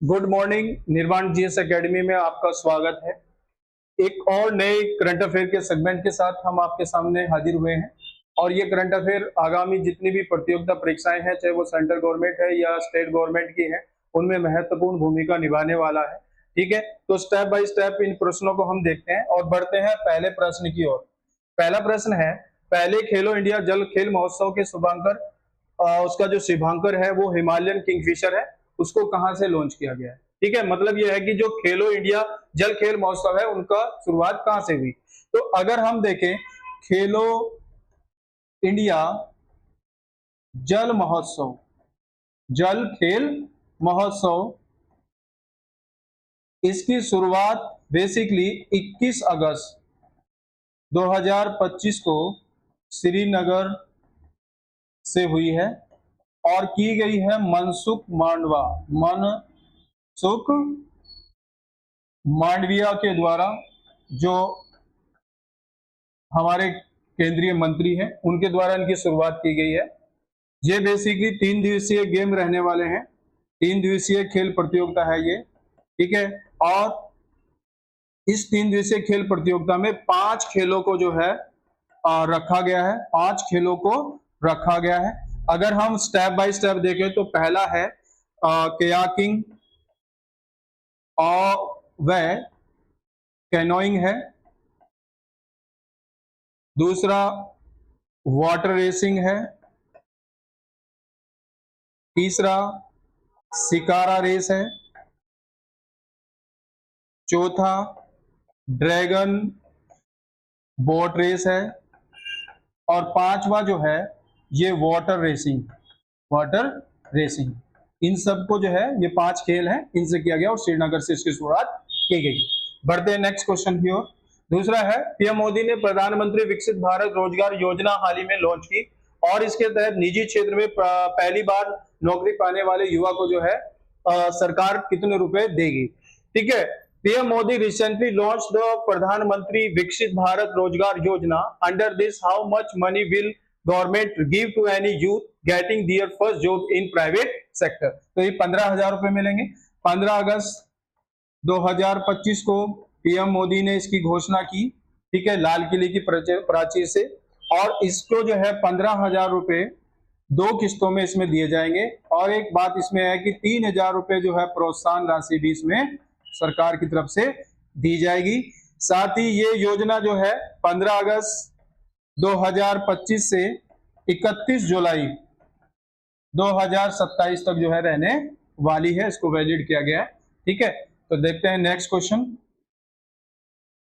Good morning. निर्वाण GS academy में आपका स्वागत है। एक और नए करंट अफेयर के सेगमेंट के साथ हम आपके सामने हाजिर हुए हैं और ये करंट अफेयर आगामी जितनी भी प्रतियोगिता परीक्षाएं हैं, चाहे वो सेंट्रल गवर्नमेंट है या स्टेट गवर्नमेंट की है, उनमें महत्वपूर्ण भूमिका निभाने वाला है। ठीक है, तो स्टेप बाय स्टेप इन प्रश्नों को हम देखते हैं और बढ़ते हैं पहले प्रश्न की ओर। पहला प्रश्न है, पहले खेलो इंडिया जल खेल महोत्सव के शुभांकर उसका जो शुभांकर है वो हिमालयन किंगफिशर है, उसको कहां से लॉन्च किया गया है। ठीक है, मतलब यह है कि जो खेलो इंडिया जल खेल महोत्सव है उनका शुरुआत कहां से हुई। तो अगर हम देखें खेलो इंडिया जल महोत्सव, जल खेल महोत्सव, इसकी शुरुआत बेसिकली 21 अगस्त 2025 को श्रीनगर से हुई है और की गई है मनसुख मांडविया के द्वारा, जो हमारे केंद्रीय मंत्री हैं उनके द्वारा इनकी शुरुआत की गई है। ये बेसिकली 3 दिवसीय गेम रहने वाले हैं, 3 दिवसीय खेल प्रतियोगिता है ये। ठीक है, और इस 3 दिवसीय खेल प्रतियोगिता में 5 खेलों को जो है रखा गया है, 5 खेलों को रखा गया है। अगर हम स्टेप बाय स्टेप देखें तो पहला है कयाकिंग और वह कैनोइंग है, दूसरा वाटर रेसिंग है, तीसरा शिकारा रेस है, चौथा ड्रैगन बोट रेस है और पांचवा जो है ये वाटर रेसिंग। इन सबको जो है ये 5 खेल हैं, इनसे किया गया और श्रीनगर से इसकी शुरुआत की गई। बढ़ते हैं नेक्स्ट क्वेश्चन की ओर। दूसरा है, पीएम मोदी ने प्रधानमंत्री विकसित भारत रोजगार योजना हाल ही में लॉन्च की और इसके तहत निजी क्षेत्र में पहली बार नौकरी पाने वाले युवा को जो है सरकार कितने रुपए देगी। ठीक है, PM Modi recently launch the Pradhan Mantri Viksit Bharat Rozgar Yojana. Under this how much money will government give to any youth getting their first job in private sector. तो ये 15,000 रुपए मिलेंगे। 15 अगस्त 2025 को पीएम मोदी ने इसकी घोषणा की, ठीक है, लाल किले की प्राचीर से, और इसको जो है 15,000 रुपए 2 किस्तों में इसमें दिए जाएंगे। और एक बात इसमें है कि 3,000 रुपए जो है प्रोत्साहन राशि भी इसमें सरकार की तरफ से दी जाएगी। साथ ही ये योजना जो है 15 अगस्त 2025 से 31 जुलाई 2027 तक जो है रहने वाली है, इसको वैलिड किया गया है। ठीक है, तो देखते हैं नेक्स्ट क्वेश्चन।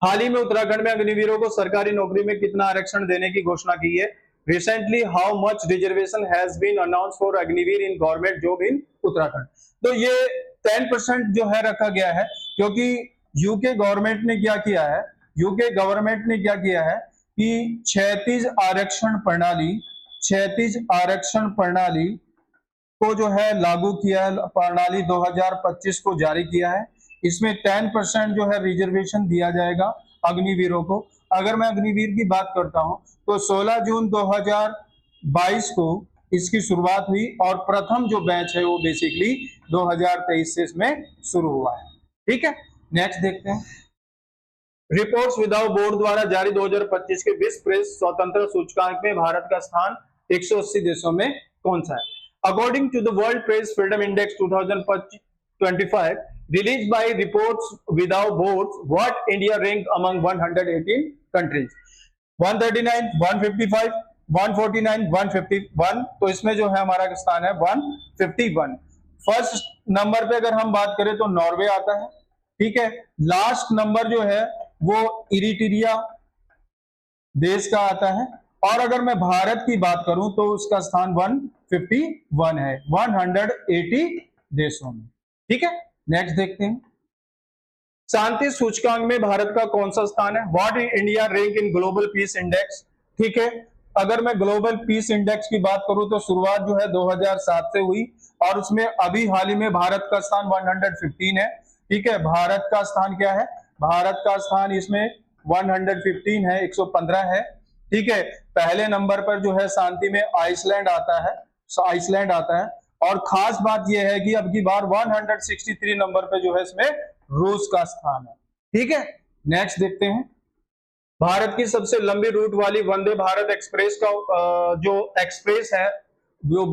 हाल ही में उत्तराखंड में अग्निवीरों को सरकारी नौकरी में कितना आरक्षण देने की घोषणा की है। Recently how much reservation has been announce for Agniveer in government job in Uttarakhand. तो ये 10% जो है रखा गया है, क्योंकि यूके गवर्नमेंट ने क्या किया है, यूके गवर्नमेंट ने क्या किया है कि क्षैतिज आरक्षण प्रणाली को जो है लागू किया है, प्रणाली 2025 को जारी किया है। इसमें 10% जो है रिजर्वेशन दिया जाएगा अग्निवीरों को। अगर मैं अग्निवीर की बात करता हूं तो 16 जून 2022 को इसकी शुरुआत हुई और प्रथम जो बैच है वो बेसिकली 2023 से इसमें शुरू हुआ है। ठीक है, नेक्स्ट देखते हैं। रिपोर्ट्स विदाउट बोर्ड द्वारा जारी 2025 के विश्व प्रेस स्वतंत्रता सूचकांक में भारत का स्थान 180 देशों में कौन सा है। According to the world press freedom index 2025 released by Reports Without Borders, what India ranked among 118 countries? 139, 155, 149, 151। तो इसमें जो है हमारा स्थान है 151। फर्स्ट नंबर पे अगर हम बात करें तो नॉर्वे आता है। ठीक है, लास्ट नंबर जो है वो इरिट्रिया देश का आता है, और अगर मैं भारत की बात करूं तो उसका स्थान 151 है 180 देशों में। ठीक है, नेक्स्ट देखते हैं। शांति सूचकांक में भारत का कौन सा स्थान है। What India rank in global peace index. ठीक है, अगर मैं ग्लोबल पीस इंडेक्स की बात करूं तो शुरुआत जो है 2007 से हुई और उसमें अभी हाल ही में भारत का स्थान 115 है। ठीक है, भारत का स्थान क्या है, भारत का स्थान इसमें 115 है, 115 है। ठीक है, पहले नंबर पर जो है शांति में आइसलैंड आता है, और खास बात यह है कि अब की बार 163 नंबर पे जो है इसमें रूस का स्थान है। ठीक है, नेक्स्ट देखते हैं। भारत की सबसे लंबी रूट वाली वंदे भारत एक्सप्रेस का जो एक्सप्रेस है जो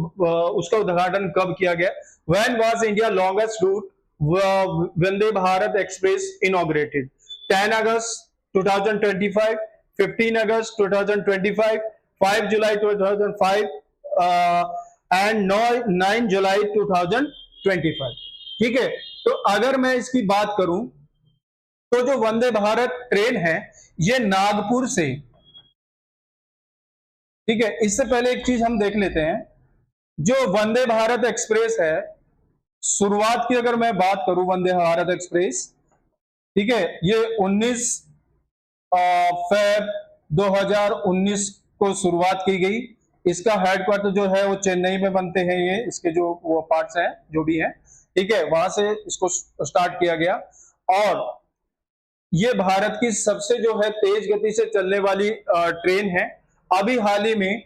उसका उद्घाटन कब किया गया? When was India longest route Vande Bharat express inaugurated? 10 August 2025, 15 August 2025, 5 July 2005 and 9 जुलाई 2025। ठीक है, तो अगर मैं इसकी बात करूं तो जो वंदे भारत ट्रेन है ये नागपुर से, ठीक है, इससे पहले एक चीज हम देख लेते हैं। जो वंदे भारत एक्सप्रेस है, शुरुआत की अगर मैं बात करूं वंदे भारत एक्सप्रेस, ठीक है, ये 19 फेब 2019 को शुरुआत की गई। इसका हेडक्वार्टर जो है वो चेन्नई में बनते हैं, ये इसके जो वो पार्ट्स हैं जो भी हैं, ठीक है, वहां से इसको स्टार्ट किया गया। और ये भारत की सबसे जो है तेज गति से चलने वाली ट्रेन है। अभी हाल ही में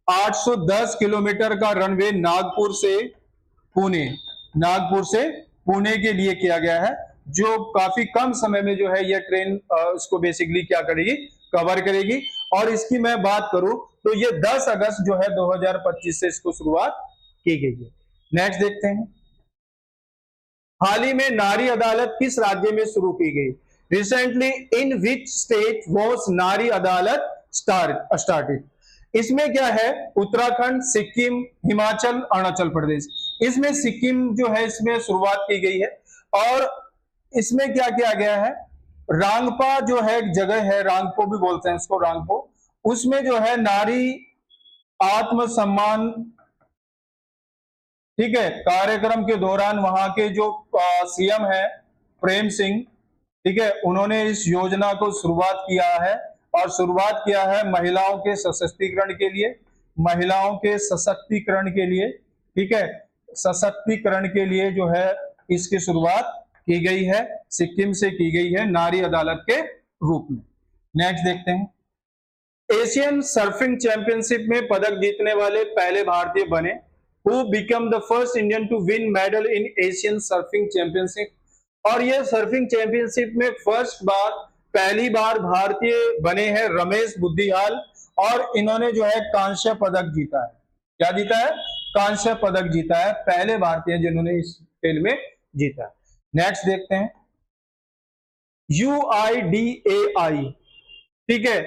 810 किलोमीटर का रनवे नागपुर से पुणे के लिए किया गया है, जो काफी कम समय में जो है यह ट्रेन इसको बेसिकली क्या करेगी, कवर करेगी। और इसकी मैं बात करूं तो ये 10 अगस्त जो है 2025 से इसको शुरुआत की गई है। नेक्स्ट देखते हैं। हाल ही में नारी अदालत किस राज्य में शुरू की गई? Recently in which state was नारी अदालत स्टार्टेड? इसमें क्या है, उत्तराखंड, सिक्किम, हिमाचल, अरुणाचल प्रदेश। इसमें सिक्किम जो है इसमें शुरुआत की गई है। और इसमें क्या किया गया है, रांगपा जो है एक जगह है, रांगपो भी बोलते हैं इसको, रांगपो, उसमें जो है नारी आत्मसम्मान, ठीक है, कार्यक्रम के दौरान वहां के जो सीएम है प्रेम सिंह, ठीक है, उन्होंने इस योजना को शुरुआत किया है। और शुरुआत किया है महिलाओं के सशक्तिकरण के लिए, महिलाओं के सशक्तिकरण के लिए, ठीक है, सशक्तिकरण के लिए जो है इसकी शुरुआत की गई है, सिक्किम से की गई है नारी अदालत के रूप में। नेक्स्ट देखते हैं। एशियन सर्फिंग चैंपियनशिप में पदक जीतने वाले पहले भारतीय बने। Who become the first Indian to win medal in Asian surfing championship? और ये सर्फिंग चैंपियनशिप में पहली बार भारतीय बने हैं रमेश बुद्धियाल, और इन्होंने जो है कांस्य पदक जीता है। क्या जीता है? कांस्य पदक जीता है, पहले भारतीय जिन्होंने इस खेल में जीता है। नेक्स्ट देखते हैं। UIDAI, ठीक है,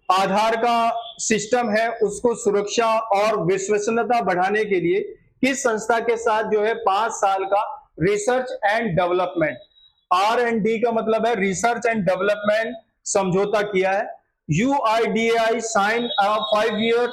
आधार का सिस्टम है, उसको सुरक्षा और विश्वसनीयता बढ़ाने के लिए किस संस्था के साथ जो है 5 साल का रिसर्च एंड डेवलपमेंट, R&D का मतलब है रिसर्च एंड डेवलपमेंट, समझौता किया है? UIDAI sign a 5-year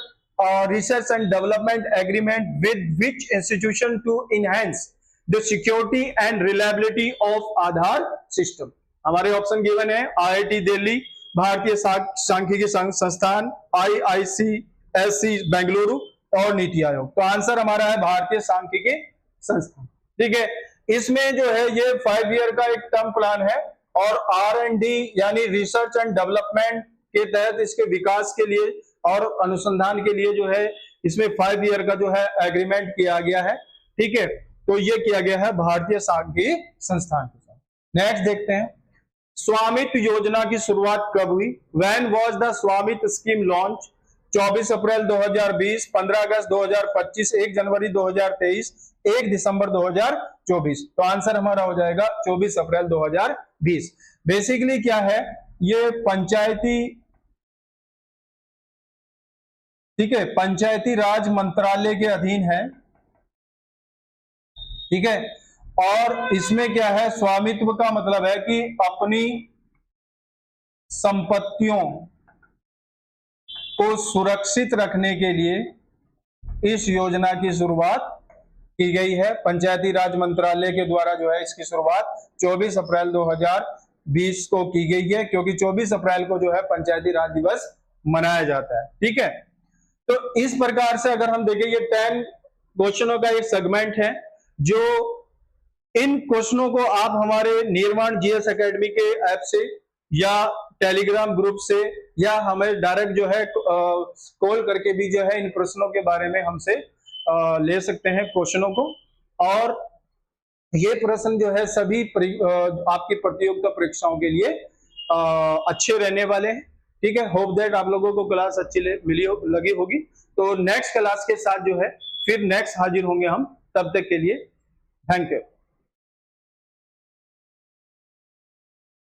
research and development agreement with which institution to enhance the security and reliability of Aadhaar system? हमारे ऑप्शन गिवन है IIT दिल्ली, भारतीय सांख्यिकी संस्थान, IICSC बेंगलुरु और नीति आयोग। तो आंसर हमारा है भारतीय सांख्यिकी संस्थान। ठीक है, इसमें जो है ये 5 ईयर का एक टर्म प्लान है, और R&D यानी रिसर्च एंड डेवलपमेंट के तहत इसके विकास के लिए और अनुसंधान के लिए जो है इसमें 5 ईयर का जो है एग्रीमेंट किया गया है। ठीक है, तो ये किया गया है भारतीय सांख्यिकी संस्थान के साथ। नेक्स्ट देखते हैं। स्वामित्व योजना की शुरुआत कब हुई? व्हेन वाज द स्वामित्व स्कीम लॉन्च? 24 अप्रैल 2020, 15 अगस्त 2025, 1 जनवरी 2023, 1 दिसंबर 2024। तो आंसर हमारा हो जाएगा 24 अप्रैल 2020। बेसिकली क्या है, ये पंचायती, ठीक है, पंचायती राज मंत्रालय के अधीन है। ठीक है, और इसमें क्या है, स्वामित्व का मतलब है कि अपनी संपत्तियों को सुरक्षित रखने के लिए इस योजना की शुरुआत की गई है। पंचायती राज मंत्रालय के द्वारा जो है इसकी शुरुआत 24 अप्रैल 2020 को की गई है, क्योंकि 24 अप्रैल को जो है पंचायती राज दिवस मनाया जाता है। ठीक है, तो इस प्रकार से अगर हम देखें, ये 10 क्वेश्चनों का एक सेगमेंट है, जो इन क्वेश्चनों को आप हमारे निर्माण जीएस एकेडमी के ऐप से या टेलीग्राम ग्रुप से या हमें डायरेक्ट जो है कॉल करके भी जो है इन प्रश्नों के बारे में हमसे ले सकते हैं क्वेश्चनों को। और ये प्रश्न जो है सभी आपकी प्रतियोगिता परीक्षाओं के लिए अच्छे रहने वाले हैं। ठीक है, होप दैट आप लोगों को क्लास अच्छी लगी होगी। तो नेक्स्ट क्लास के साथ जो है फिर नेक्स्ट हाजिर होंगे हम, तब तक के लिए थैंक यू।